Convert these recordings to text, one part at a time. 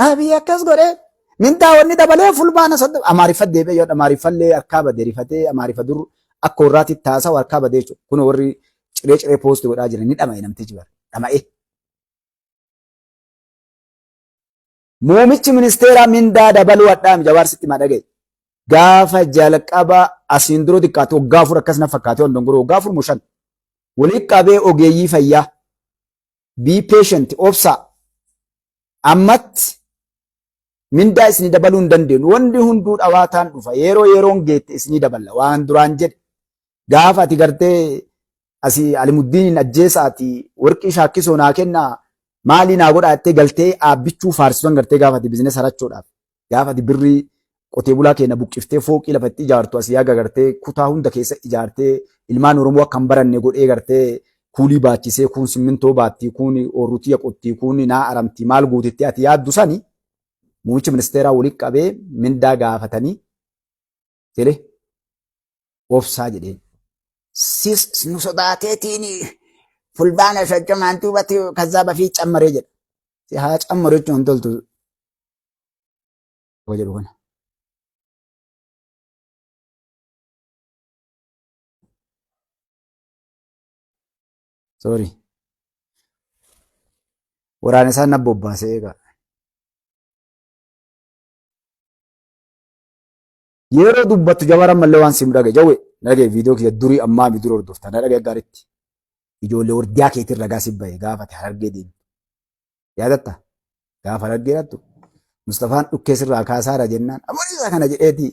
Abiy akkas godhee mindaa wanni dabalee fulbaana soddoma amaariffat deebi'ee yoo amaariffallee harkaa badee rifatee amaariffa dur akka warraatti taasisa harkaa badee jechuudha. Kun warri ciree poosti godhaa jiran ni dhama'e namtichi bara dhama'e. Muumichi ministeeraa mindaa dabaluu addaam jawaarsitti madhagee gaafa jalqaba asiin dura xiqqaate waggaa afur akkas na fakkaate waan dongoroo waggaa afur mushan walii qabee ogeeyyii fayyaa be patient obsaa ammatti mindaa isinii dabaluu hin dandeenyu wanti hunduu dhawaataan dhufa yeroon geette isinii daballa waan duraan jedhe gaafa ati gartee asii Alimuddiin ajjeesaati warqii shaakkisoo naa kennaa maalii naa godhaa jettee galtee aabbichuu faarsisuun gartee gaafa ati bizinesa harachuudhaaf gaafa ati birrii qotee bulaa keenya buqqiftee fooqii lafatti ijaartu asii yaaga gartee kutaa hunda keessa ijaartee ilmaan Oromoo akka hin baranne godhee gartee kuulii baachisee kun simmintoo baattii kun oorrutii qottii kun naa aramtii maal guutitti ati yaaddu sani muumichi ministeeraa walii qabee mindaa gaafatanii jedhe obsaa jedheen. Sis nu sodaateetiin fulbaana shajjamaan tuubatti kazzaa bafii cammaree jedha. Si haa cammaru jechuun toltu jedhu kana. Sorry. Waraana isaan na bobbaasee egaa. Yeroo dubbattu jabaran mallee waan simu dhage jawwe dhage viidiyoo kiyya durii ammaa mi dura hordofta na dhage gaaritti. Ijoollee wardiyaa keetiin ragaa sibbaye gaafate harargee deemu. Yaadatta gaafa harargee dhattu Mustafaan dhukkee sirraa kaasaara jennaan amoonisaa kana jedheeti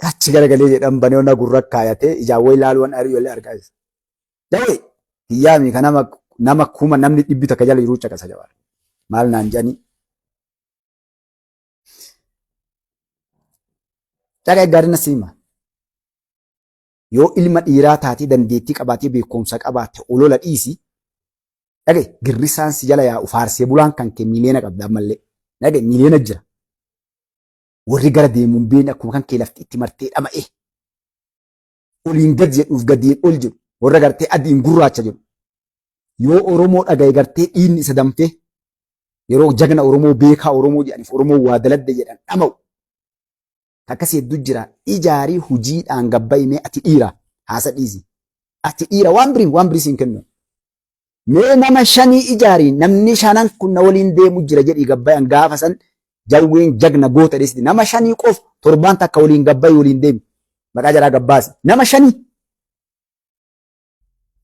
achi garagalee jedhan banee onna gurra kaayatee ijaawwee ilaaluun ariiyolee argaa jira. Jawwe hiyyaami kan nama kuma namni dhibbi takka jala jiruu caqasa jabaar. Maal naan jedhanii. Dhaqee gaarii na siima. Yoo ilma dhiiraa taatee dandeettii qabaatee beekumsa qabaate olola dhiisi. Dhaqee girrisaan si jala yaa'u faarsee bulaan kan kee miliyoona qabda ammallee. Dhaqee miliyoona jira. Warri gara deemuun beekni akkuma kan kee lafti itti martee dhama'e. Oliin gad jedhuuf gadeen ol jedhu. Warra gartee adiin gurraacha jedhu. Yoo Oromoo dhagaye gartee dhiinni isa danfee yeroo jagna Oromoo beekaa Oromoo jedhaniif Oromoo waa daladde jedhan dhama'u. Akkasii hedduu jira. Ijaarii hujiidhaan gabbaa'imee ati dhiira haasa dhiisi. Ati dhiira waan birii siin kennu. Mee nama shanii ijaarii namni shanan kun na waliin deemu jira jedhii gabbaa'an gaafa san jawween jagna goota dheessiti. Nama shanii qof torbaan takka waliin gabbaa'ii waliin deemu. Maqaa jaraa gabbaasi. Nama shanii.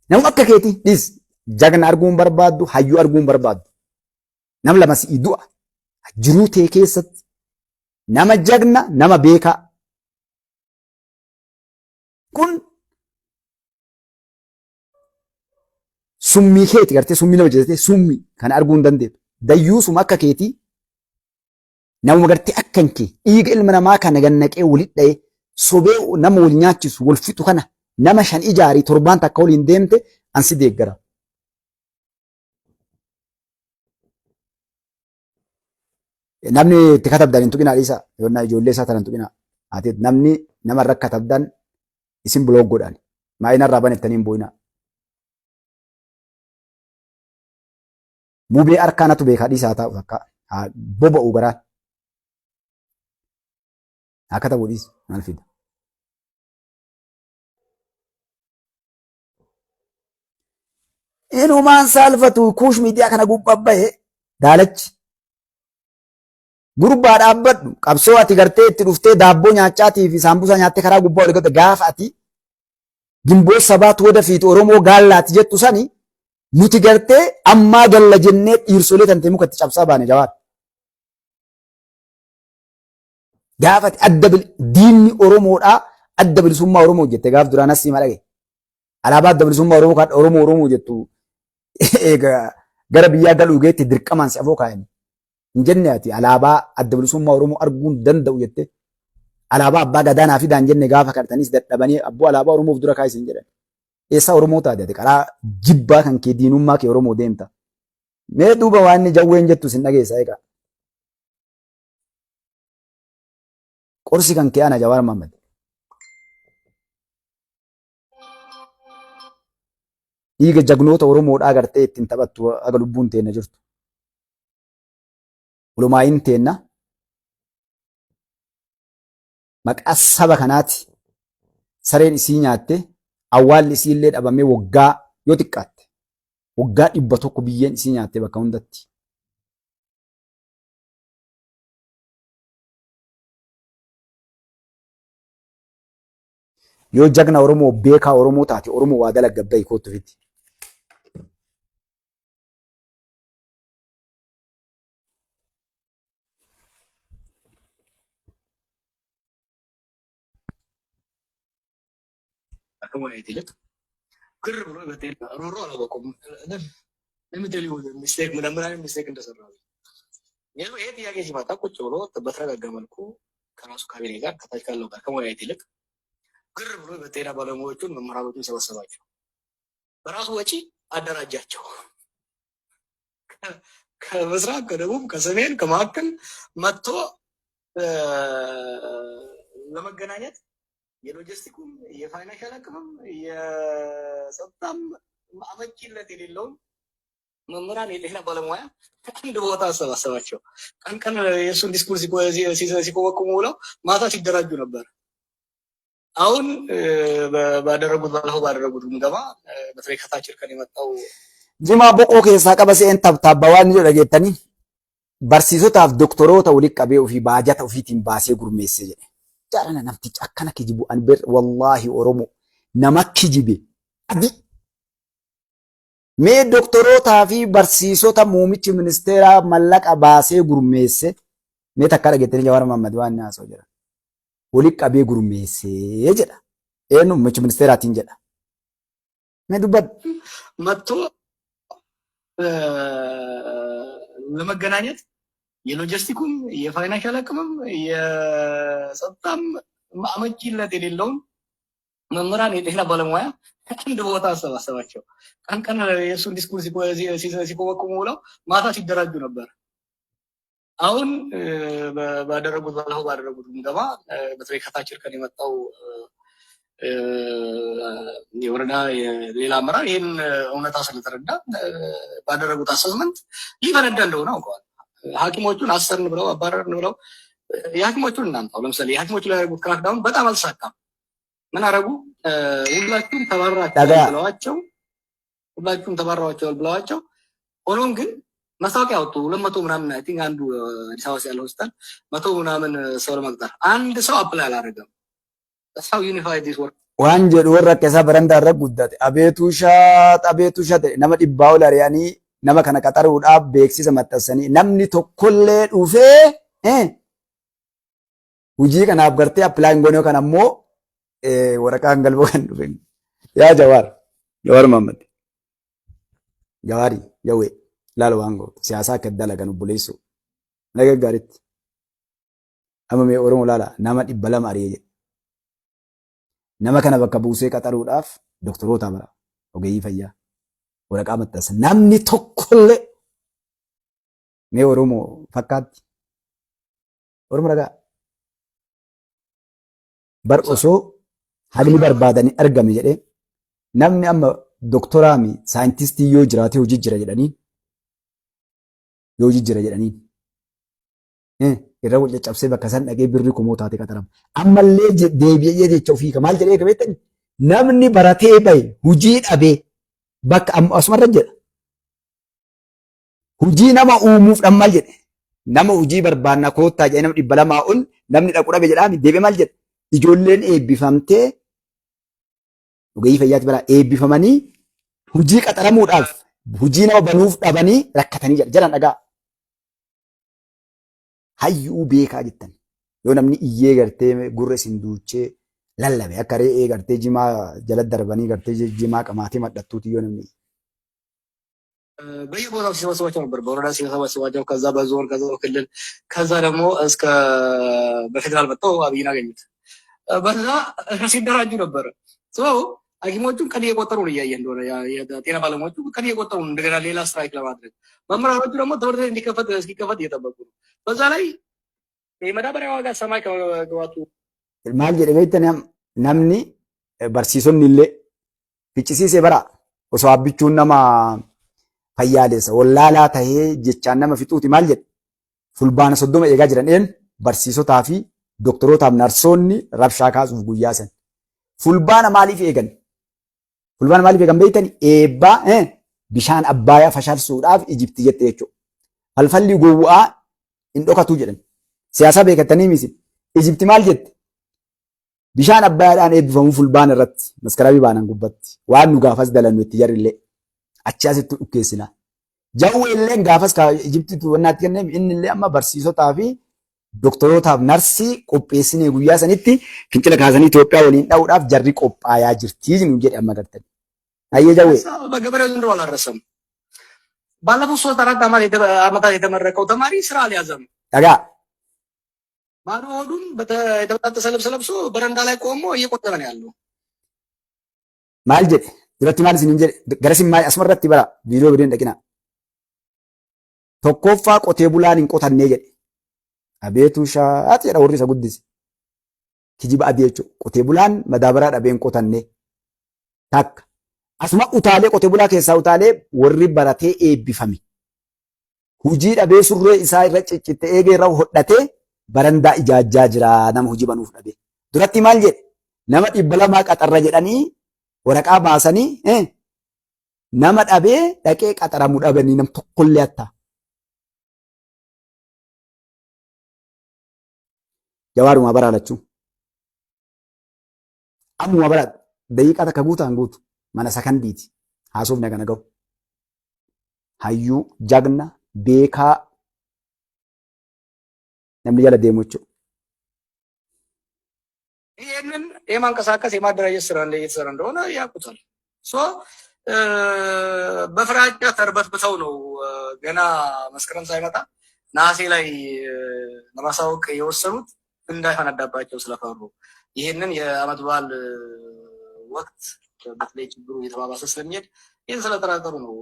Nama akka keetii dhiis jagna arguun barbaaddu hayyuu arguun barbaaddu. Nam lama si'i du'a. Jiruu tee keessatti. Nama jagna nama beekaa. Kun summii keeti gartee summii nama jedhatee summii kana arguu hin dandeettu. Dayyuusuma akka keetii nama gartee akkan kee dhiiga ilma namaa kana gannaqee walit dha'ee sobee nama wal nyaachisu wal fixu kana nama shan ijaarii torbaan takka waliin deemte ansi deeggara. Namni itti katabdan hin tuqinaa dhiisa. Yoonnaa ijoollee isaa tanan tuqinaa. Namni namarra katabdan isin biloog godhan. Maayinarraa banettanii hin boo'inaa. Mubee harkaanatu beekaa dhiisaa taa'u takka. Boba'u garaan. Haa katabu dhiisu maal fida. Inumaan saalfatu kuush miidiyaa kana gubbaa bahe daalachi. Gurbaa dhaabbadhu qabsoo ati gartee itti dhuftee daabboo nyaachaatii fi saambusaa nyaattee karaa gubbaa wal gaafa ati gimboo sabaatu wada fiitu Oromoo gaallaati jettu sani nuti gartee ammaa galla jennee dhiirsolee tantee muka itti cabsaa baane jawaar. Gaafa ati diinni Oromoodhaa adda bilisummaa Oromoo jette gaaf duraan asii malage. Alaabaa adda bilisummaa Oromoo jettu gara biyyaa galuu geetti dirqamaan si afoo kaa'ani. Hin jenne ati alaabaa adda bilisummaa Oromoo arguun danda'u jette alaabaa abbaa gadaanaa fidaan jenne gaafa kadhataniis dadhabanii abboo alaabaa Oromoof dura kaayisiin jedhan. Eessaa Oromoo taate karaa jibbaa kan kee diinummaa kee Oromoo deemta. Mee duuba waan inni jawween jettu sin dhageessa egaa. Qorsi kan kee ana Jawaar Mohaammed. Dhiiga jagnoota Oromoodhaa gartee ittiin taphattu aga lubbuun teenya jirtu. ulumaayin teenna maqaa saba kanaati sareen isii nyaatte awwaalli isii illee dhabamee waggaa yoo xiqqaatte waggaa 100 biyyeen isii nyaatte bakka hundatti. Yoo jagna Oromoo beekaa Oromoo taate Oromoo waa dalagga bahi kootu fiti. Let me tell you the mistake. Mistake እንደሰራ ነው። ይሄ ጥያቄ ሲመጣ ቁጭ ብሎ በተረጋጋ መልኩ ከራሱ ካቢኔ ጋር ከታች ካለው ጋር ከመወያየት ይልቅ ግር ብሎ በጤና ባለሙያዎቹን መምህራኖቹን ሰበሰባቸው፣ በራሱ ወጪ አደራጃቸው። ከምስራቅ ከደቡብ ከሰሜን ከመካከል መጥቶ ለመገናኘት የሎጂስቲኩም የፋይናንሻል አቅምም የጸጥታም አመቺነት የሌለውን መምህራን የጤና ባለሙያ አንድ ቦታ አሰባሰባቸው። ቀን ቀን የእሱን ዲስኩር ሲኮበኩሙ ውለው ማታ ሲደራጁ ነበር። አሁን ባለፈው ባደረጉት ግምገማ በተለይ ከታች እርከን የመጣው ጅማ ቦቆ ኬሳ ቀበሴን ታብታባዋን ጀደጌተኒ barsiisotaaf doktoroota walitti qabee ofii baajata ofiitiin baasee gurmeesse jedhe. Jaalala namtichi akkana kijibu ani bir wallaahi Oromoo nama kijibe adi. Mee doktorootaa fi barsiisota muummichi ministeeraa mallaqa baasee gurmeesse mee takka dhageettanii Jawaar Mohaammed waan haasa'u jedha. Walitti qabee gurmeessee jedha. Eenyu muummichi ministeeraatiin jedha. Mee dubbadhu. መጥቶ ለመገናኘት የሎጂስቲኩም የፋይናንሻል አቅምም የጸጥታም አመቺነት የሌለውን መምህራን የጤና ባለሙያ አንድ ቦታ አሰባሰባቸው። ቀን ቀን የእሱን ዲስኩር ሲኮበኩሙ ውለው ማታ ሲደራጁ ነበር። አሁን ባለፈው ባደረጉት ግምገማ በተለይ ከታች እርከን የመጣው የወረዳ ሌላ አመራር ይህን እውነታ ስለተረዳ ባደረጉት አሰስመንት ሊፈነዳ እንደሆነ አውቀዋል። ሐኪሞቹን አሰርን ብለው አባረርን ብለው የሐኪሞቹን እናምጣው። ለምሳሌ የሐኪሞቹ ላይ ያደረጉት ክራክዳውን በጣም አልተሳካም። ምን አረጉ? ሁላችሁም ተባራችኋል ብለዋቸው ሆኖም ግን ማስታወቂያ አወጡ። 200 ምናምን አይ ቲንክ አንዱ አዲስ አበባ ያለው ሆስፒታል 100 ምናምን ሰው ለመቅጠር አንድ ሰው አፕላይ አላደረገም። ሰው ዩኒፋይድ ዲስ ወርክ waan jedhu warra akka isaa barandaa irra guddate abeetuu shaate nama dhibbaa'u lari'anii nama kana qaxaruudhaaf beeksisa maxxansanii namni tokkollee dhufee hujii kanaaf gartee appilaayin goonee kan ammoo waraqaan galboo kan dhufe yaa Jawaar Mohaammed Jawaari yawee laala waan gootu siyaasaa akka dalagan obboleessu naga gaariitti amma mee Oromoo laala nama 200 ari'ee jedhe. Nama kana bakka buusee qaxaruudhaaf doktoroota bara ogeeyyii fayyaa waraqaa maxxansa namni tokkollee mee Oromoo fakkaatti Oromoo ragaa bar osoo haalli barbaadanii argame jedhee namni amma doktoraami saayintistii yoo jiraate hojii jira jedhanii irra wal caccabsee bakka san dhagee birri kumoo taate qaxarama. Ammallee deebi'ee jecha ofii maal jedhee qabeettani namni baratee bahe hujii dhabee bakka asumarra jedha. Hujii nama uumuuf dhammal jedhe. Nama hujii barbaanna koottaa jedhee nama 200 ol namni dhaqu dhabe jedhaami deebi'ee maal jedha. Ijoolleen eebbifamtee ogeeyyii fayyaatti bara eebbifamanii hujii qaxaramuudhaaf hujii nama banuuf dhabanii rakkatanii jedhan dhagaa. Hayyuu beekaa jettan yoo namni iyyee gartee gurra isin duuchee lallabe akka re'ee gartee jimaa jala darbanii gartee jimaa qamaatee madhattuuti yoo namni በየቦታው ሲሰበስባቸው ነበር። በወረዳ ሲሰበስባቸው ከዛ በዞን ከዛ በክልል ከዛ ደግሞ እስከ በፌደራል መጥተው አብይን አገኙት። በዛ ሲደራጁ ነበር። ሐኪሞቹን ቀን እየቆጠሩ ነው እያየህ እንደሆነ የጤና ባለሙያዎቹ ቀን እየቆጠሩ እንደገና ሌላ ስትራይክ ለማድረግ መምህራኖቹ ደግሞ ትምህርት ቤት እስኪከፈት እየጠበቁ ነው። በዛ ላይ የመዳበሪያ ዋጋ ሰማይ ከመግባቱ maal jedhe beektan namni barsiisonni illee ficcisiisee bara osoo abbichuun nama fayyaalessa wallaalaa tahee jechaan nama fixuuti maal jedhe fulbaana 30 eegaa jiran barsiisotaa fi doktorootaaf narsoonni rabshaa kaasuuf guyyaa san. Fulbaana maaliif eegan? Fulbaana maaliif eegan beeytani? Eebbaa bishaan Abbayaa fashalsuudhaaf Ijipti jette jechuudha. Falfalli gowwa'aa hin dhokatu jedhan. Siyaasa beekattanii miti. Ijipti maal jette? Bishaan Abbayaadhaan eebbifamu fulbaana irratti maskarabii baanan gubbatti waan nu gaafas dalannu itti jarrillee achi asitti dhukkeessina. Jawwe illee gaafas Ijiptiitu wannaatti kenneef inni illee amma barsiisotaa fi doktorootaaf narsii qopheessinee guyyaa sanitti fincila kaasanii Itoophiyaa waliin dha'uudhaaf jarri qophaayaa jirti nu jedhe amma gartani. Ayyee Jawwe. በገበሬው ዘንድሮ አላረሰም። ባለፉት 3-4 ዓመታት የተመረቀው ተማሪ ስራ አልያዘም። ጠጋ ባዶ ሆዱን የተበጣጠሰ ልብስ ለብሶ በረንዳ ላይ ቆሞ እየቆጠበ ነው ያለው። ማል ጀደ ድረቲ ማል ሲን ጀደ ገረሲ ማይ አስመረቲ በራ ቪዲዮ ቢደን ደቂና tokkoffaa qotee bulaan hin qotannee jedhe. Abeetu shaati jedha warri isa guddise. Kijiba adii jechuudha. Qotee bulaan madaabaraa dhabee hin qotannee. Takka. Asuma utaalee qotee bulaa keessaa utaalee warri baratee eebbifame. Hujii dhabee surree isaa irra ciccitte eegee irra hodhatee barandaa ijaajjaa jira nama hujii banuuf dhabee. Duratti maal jedhe? Nama 200 qaxarra jedhanii waraqaa baasanii nama dhabee dhaqee qaxaramuu dhabanii nam tokkollee hattaa. Jawaaruma bara lachuu. Ammuma bara daqiiqaa takka guutaan guutu mana sakandiiti. Haasofni kana gahu. Hayyuu jagna beekaa namni jala deemu jechuudha. ይህንን የማንቀሳቀስ የማደራጀት ስራ እየተሰራ እንደሆነ ያውቁታል። በፍራቻ ተርበትብተው ነው ገና መስከረም ሳይመጣ ነሐሴ ላይ ለማሳወቅ የወሰኑት እንዳይፈነዳባቸው ስለፈሩ ይህንን የዓመት በዓል ወቅት በተለይ ችግሩ እየተባባሰ ስለሚሄድ ይህን ስለጠራጠሩ ነው።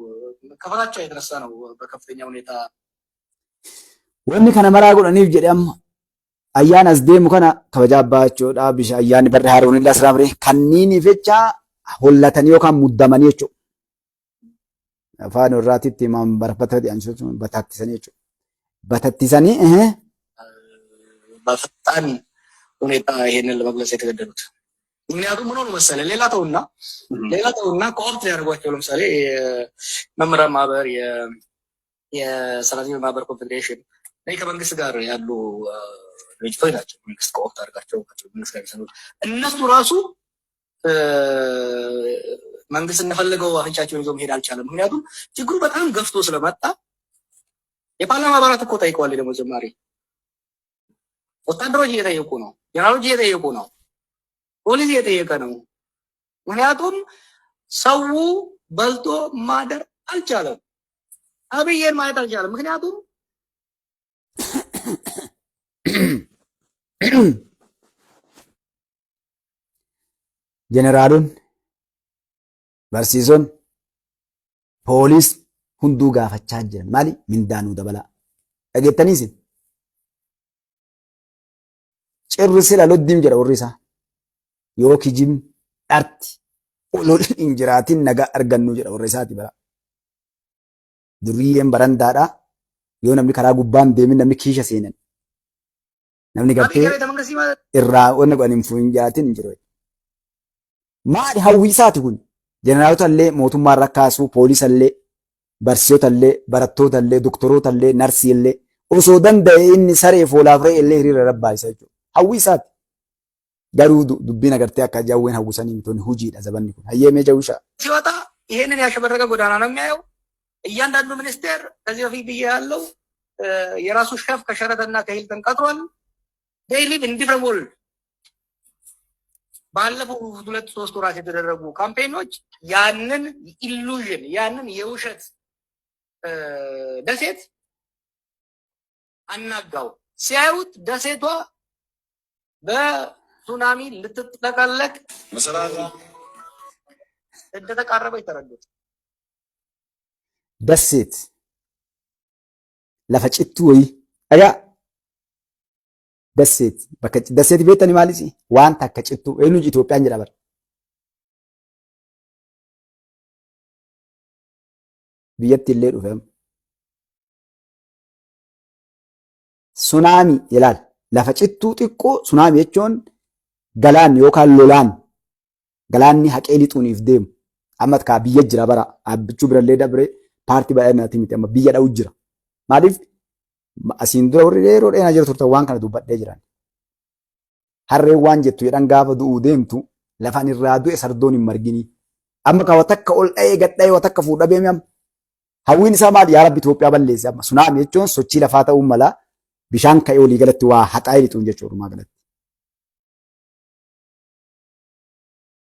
ከፍራቻ የተነሳ ነው በከፍተኛ ሁኔታ ወኒ ከነ መራ ጎዳኒፍ ጀደም አያን አስደሙ ከነ ከበጃባ ቾዳ ቢሻ አያን በር ሃሩን ለስራብሬ ከኒኒ ፈቻ ሆላተን ዮካን ሙዳመን የቾ አፋን ወራቲት ማም በረፈተ አንሶች በታትሰን የቾ በታትሰኒ በፈጣን ሁኔታ ይሄንን ለመግለጽ የተገደዱት ምክንያቱም ምን ሆነ መሰለህ ሌላ ተውና ኮኦፕት ያደርጓቸው ለምሳሌ መምህራን ማህበር የሰራተኞች ማህበር ኮንፌዴሬሽን ላይ ከመንግስት ጋር ያሉ ድርጅቶች ናቸው። መንግስት ኮኦፕት አድርጋቸው መንግስት ጋር ይሰሩ እነሱ ራሱ መንግስት እንደፈለገው አፍንጫቸውን ይዞ መሄድ አልቻለም። ምክንያቱም ችግሩ በጣም ገፍቶ ስለመጣ የፓርላማ አባላት እኮ ጠይቀዋል። ደግሞ ጀማሪ ወታደሮች እየጠየቁ ነው፣ ጀነራሎች እየጠየቁ ነው፣ ፖሊስ እየጠየቀ ነው። ምክንያቱም ሰው በልቶ ማደር አልቻለም፣ አብይን ማየት አልቻለም። ምክንያቱም ጀነራሉን barsiison ፖሊስ ሁንዱ ጋፈቻ ጅረን ማሊ ሚንዳኑ ደበላ dhageettaniisin cirrisi laloddiim jedha warri isaa yoo kijim dharti olol hin jiraatin nagaa argannu jedha warri isaati bara duriyyeen barandaadha yoo namni karaa gubbaan deemin namni kiisha seenan namni gartee irraa wanna godhan hin fuun jiraatin hin jiru maali hawwii isaati kun jeneraalota illee mootummaa irra kaasuu poolisa illee barsiisota illee barattoota illee doktoroota illee narsii illee osoo danda'e inni saree foolaaf re'ee illee hiriira rabbaayisa jechuudha. Hawwii isaati. Garuu dubbiin agartee akka jawween hawwisanii mitoonni hujiidha zabanni kun. Hayyeemee jawwishaa. ሲወጣ ይሄንን ያሸበረቀ ጎዳና ነው የሚያየው። እያንዳንዱ ሚኒስቴር ከዚህ በፊት ብዬ ያለው የራሱ ሸፍ ከሸረተና ከሂልተን ቀጥሯል። they live in different world። ባለፈው 2-3 ወራት የተደረጉ ካምፔኖች ያንን ኢሉዥን ያንን የውሸት ደሴት አናጋው። ሲያዩት ደሴቷ በሱናሚ ልትጠቀለቅ መሰላላ እንደተቃረበ ይተረዱት። ደሴት ለፈጭቱ ወይ አያ ደሴት በከጭ ደሴት ቤተኒ ማሊሲ ዋን ታከጭቱ ኤኑጂ ኢትዮጵያን ጀዳበር ቢየት ይሌ ዱፈም sunaamii ilaal. Lafa cittuu xiqqoo sunaamii jechuun galaan yookaan lolaan galaanni haqee lixuuniif deemu. Amma kaa biyya jira bara abbichuu birallee dabre paartii baay'inaati miti amma biyya dha'u jira. Maaliif asiin dura warri yeroo dheeraa jira turtan waan kana dubbadhee jiran. Harreen waan jettu jedhan gaafa du'uu deemtu lafaan irraa du'e sardoon hin marginii. Amma kaa watakka ol dha'ee gad dha'ee watakka fuudha beemi amma. Hawwiin isaa maali? Yaa Rabbi Itoophiyaa balleesse amma. Sunaamii jechuun sochii lafaa ta'uu mala bishaan ka'ee olii galatti waa haxaa'ee lixuun jechuudha.